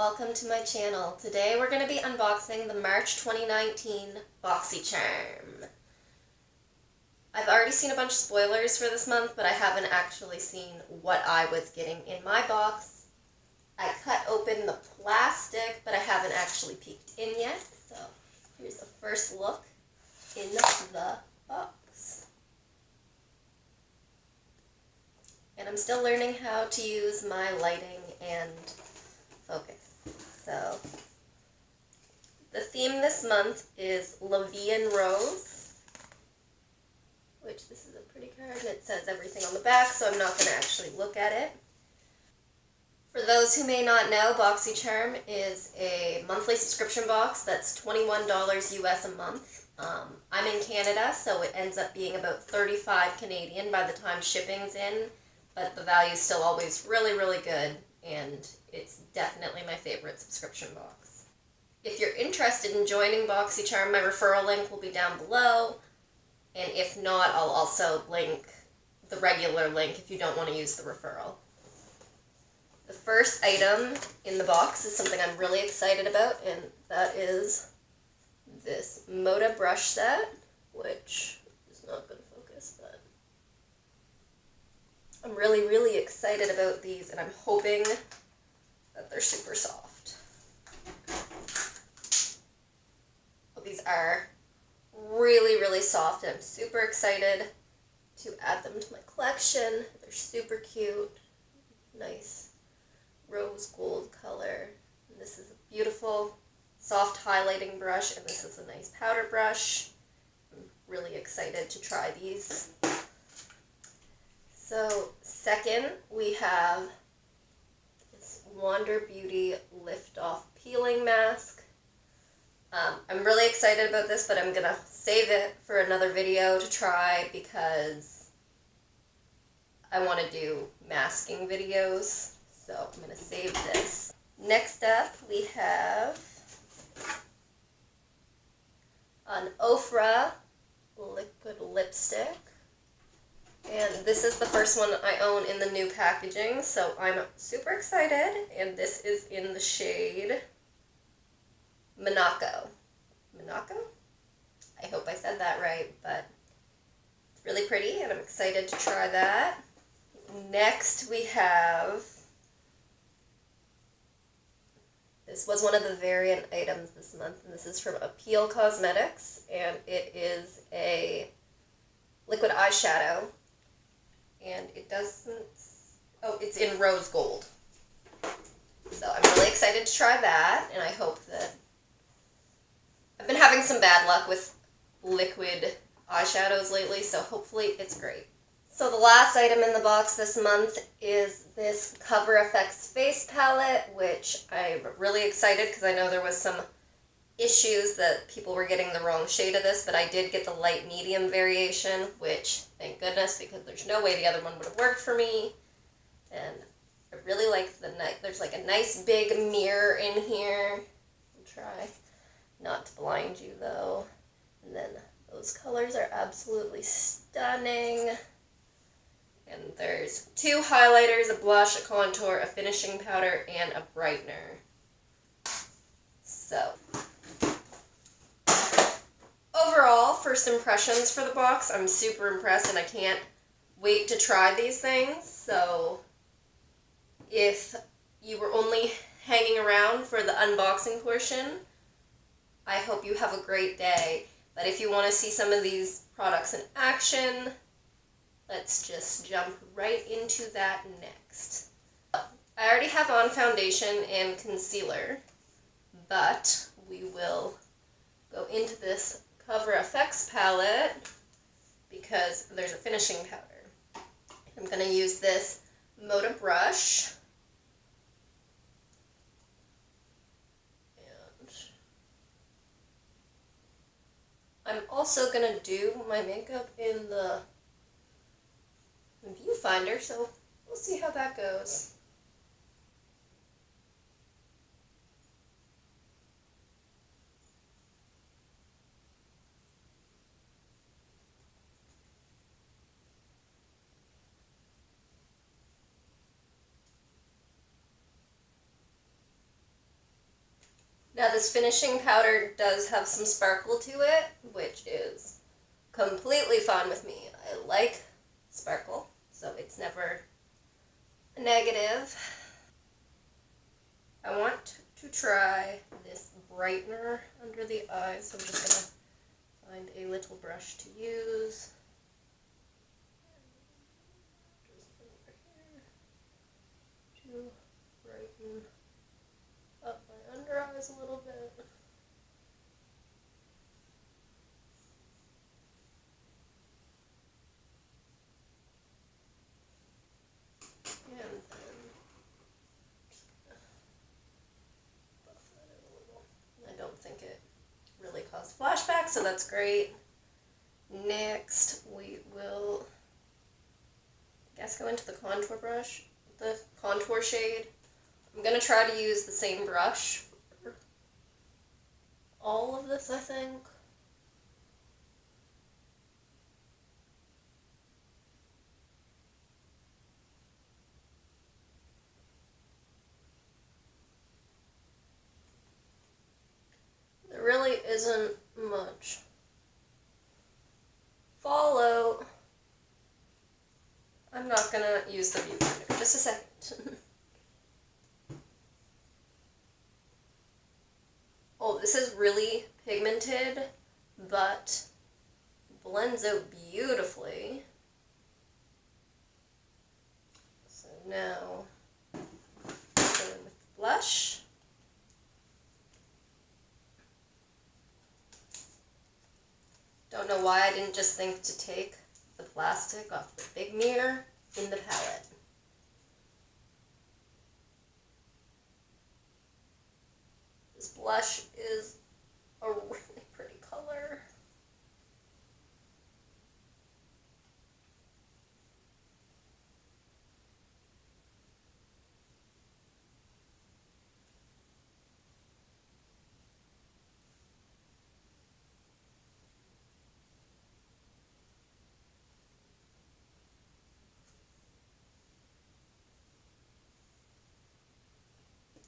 welcome to my channel. Today we're going to be unboxing the March 2019 Boxycharm. I've already seen a bunch of spoilers for this month, but I haven't actually seen what I was getting in my box. I cut open the plastic, but I haven't actually peeked in yet, so here's the first look in the box. And I'm still learning how to use my lighting and focus. So, the theme this month is La Vie en Rose, which this is a pretty card and it says everything on the back, so I'm not going to actually look at it. For those who may not know, Boxycharm is a monthly subscription box that's $21 US a month. I'm in Canada, so it ends up being about 35 Canadian by the time shipping's in, but the value's still always really, really good, and it's definitely my favorite subscription box. If you're interested in joining Boxycharm, my referral link will be down below, and if not, I'll also link the regular link if you don't want to use the referral. The first item in the box is something I'm really excited about, and that is this Moda brush set, which is not going to focus, but I'm really, really excited about these, and I'm hoping that they're super soft. Well, these are really, really soft, and I'm super excited to add them to my collection. They're super cute, nice rose gold color. And this is a beautiful soft highlighting brush, and this is a nice powder brush. I'm really excited to try these. So second, we have this Wander Beauty Lift Off Peeling Mask. I'm really excited about this, but I'm going to save it for another video to try because I want to do masking videos. So I'm going to save this. Next up, we have an Ofra liquid lipstick. And this is the first one I own in the new packaging, so I'm super excited. And this is in the shade Monaco. Monaco? I hope I said that right, but it's really pretty, and I'm excited to try that. Next, we have, this was one of the variant items this month, and this is from Appeal Cosmetics, and it is a liquid eyeshadow. And it doesn't, oh, it's in rose gold. So I'm really excited to try that, and I hope that, I've been having some bad luck with liquid eyeshadows lately, so hopefully it's great. So the last item in the box this month is this Cover FX face palette, which I'm really excited because I know there was some issues that people were getting the wrong shade of this, but I did get the light medium variation, which thank goodness, because there's no way the other one would have worked for me. And I really like there's like a nice big mirror in here. I'll try not to blind you though. And then those colors are absolutely stunning. And there's 2 highlighters, a blush, a contour, a finishing powder, and a brightener. So overall, first impressions for the box, I'm super impressed and I can't wait to try these things. So if you were only hanging around for the unboxing portion, I hope you have a great day. But if you want to see some of these products in action, let's just jump right into that next. I already have on foundation and concealer, but we will go into this Cover FX palette because there's a finishing powder. I'm going to use this Moda brush. And I'm also going to do my makeup in the viewfinder, so we'll see how that goes. Now this finishing powder does have some sparkle to it, which is completely fine with me. I like sparkle, so it's never a negative. I want to try this brightener under the eyes, so I'm just going to find a little brush to use. Just over here to brighten up my under eyes a little bit. And then just gonna buff that in a little. I don't think it really caused flashbacks, so that's great. Next, we will, I guess, go into the contour brush, the contour shade. I'm going to try to use the same brush for all of this, I think. There really isn't much fallout. I'm not going to use the viewfinder. Just a second. Oh, this is really pigmented, but blends out beautifully. So now, go in with the blush. Don't know why I didn't just think to take the plastic off the big mirror in the palette. This blush is a really pretty color.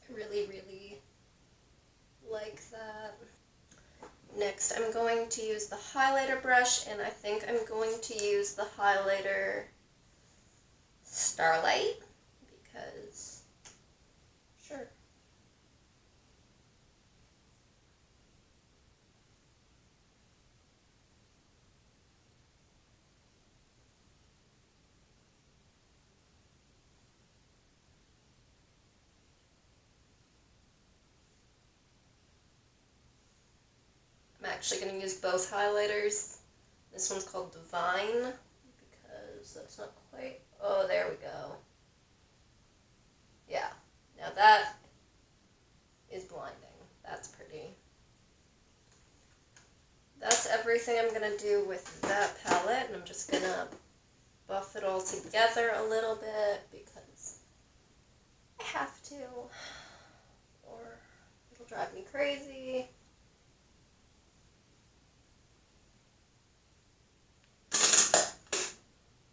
I really, really like that. Next, I'm going to use the highlighter brush, and I think I'm going to use the highlighter Starlight, because, sure. I'm actually going to use both highlighters. This one's called Divine, because that's not quite, oh, there we go. Yeah, now that is blinding. That's pretty. That's everything I'm going to do with that palette, and I'm just going to buff it all together a little bit because I have to, or it'll drive me crazy.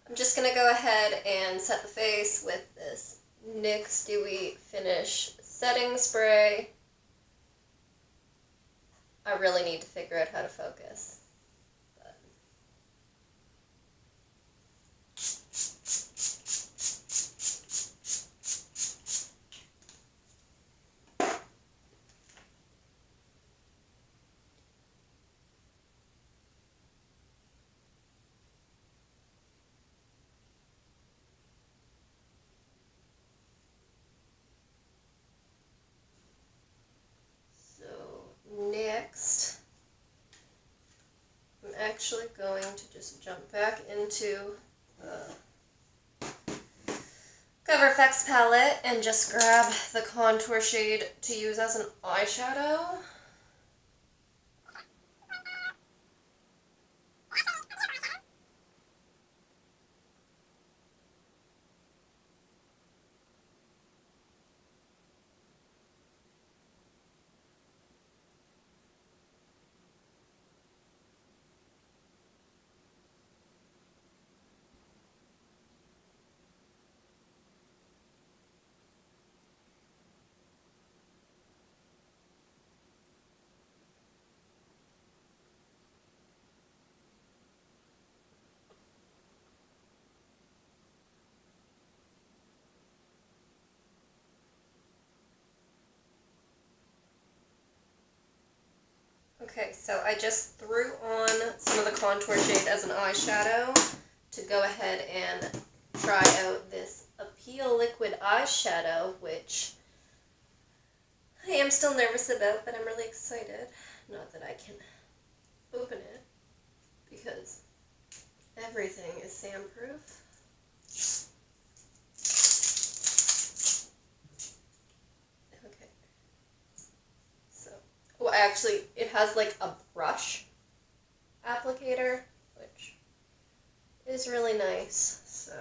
I'm just going to go ahead and set the face with this NYX Dewy Finish setting spray. I really need to figure out how to focus. Next, I'm actually going to just jump back into the Cover FX palette and just grab the contour shade to use as an eyeshadow. Okay, so I just threw on some of the contour shade as an eyeshadow to go ahead and try out this Appeal Liquid Eyeshadow, which I am still nervous about, but I'm really excited. Not that I can open it, because everything is sandproof. Okay. So, well, actually, it has like a brush applicator, which is really nice. So,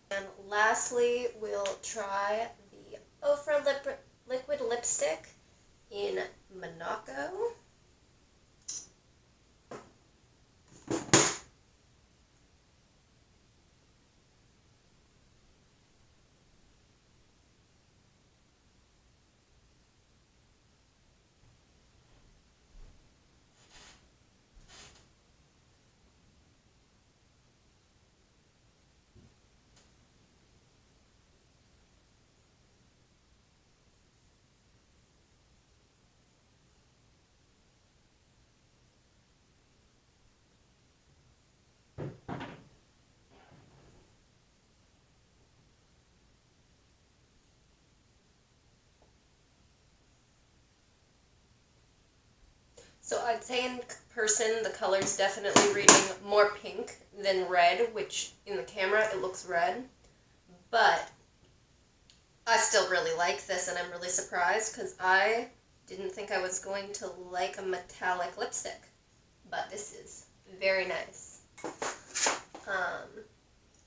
and lastly, we'll try the Ofra Liquid Lipstick in Monaco. So I'd say in person the color is definitely reading more pink than red, which in the camera it looks red. But I still really like this, and I'm really surprised because I didn't think I was going to like a metallic lipstick. But this is very nice.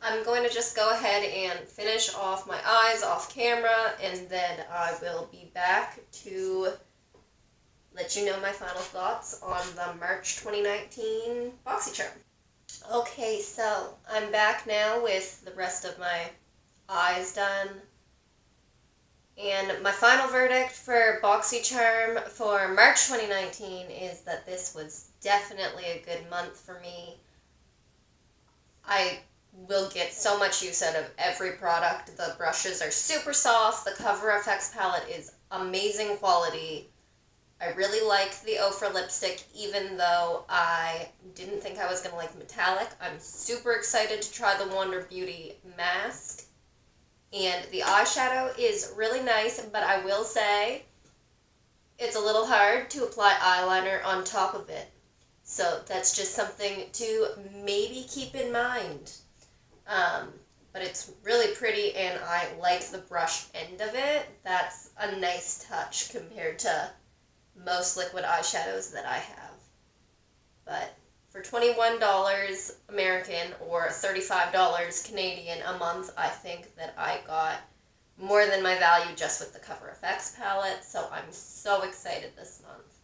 I'm going to just go ahead and finish off my eyes off camera, and then I will be back to let you know my final thoughts on the March 2019 Boxycharm. Okay, so I'm back now with the rest of my eyes done. And my final verdict for Boxycharm for March 2019 is that this was definitely a good month for me. I will get so much use out of every product. The brushes are super soft. The Cover FX palette is amazing quality. I really like the Ofra lipstick, even though I didn't think I was going to like metallic. I'm super excited to try the Wonder Beauty mask. And the eyeshadow is really nice, but I will say it's a little hard to apply eyeliner on top of it. So that's just something to maybe keep in mind. But it's really pretty, and I like the brush end of it. That's a nice touch compared to most liquid eyeshadows that I have. But for $21 American or $35 Canadian a month, I think that I got more than my value just with the Cover FX palette, so I'm so excited this month.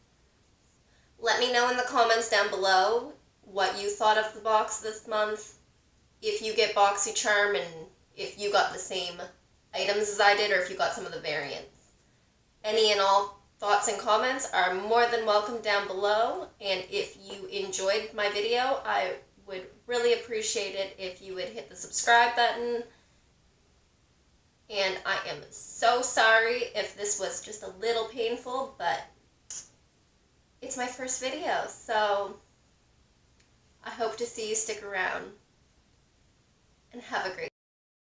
Let me know in the comments down below what you thought of the box this month, if you get Boxycharm, and if you got the same items as I did, or if you got some of the variants. Any and all thoughts and comments are more than welcome down below, and if you enjoyed my video, I would really appreciate it if you would hit the subscribe button. And I am so sorry if this was just a little painful, but it's my first video, so I hope to see you stick around, and have a great day.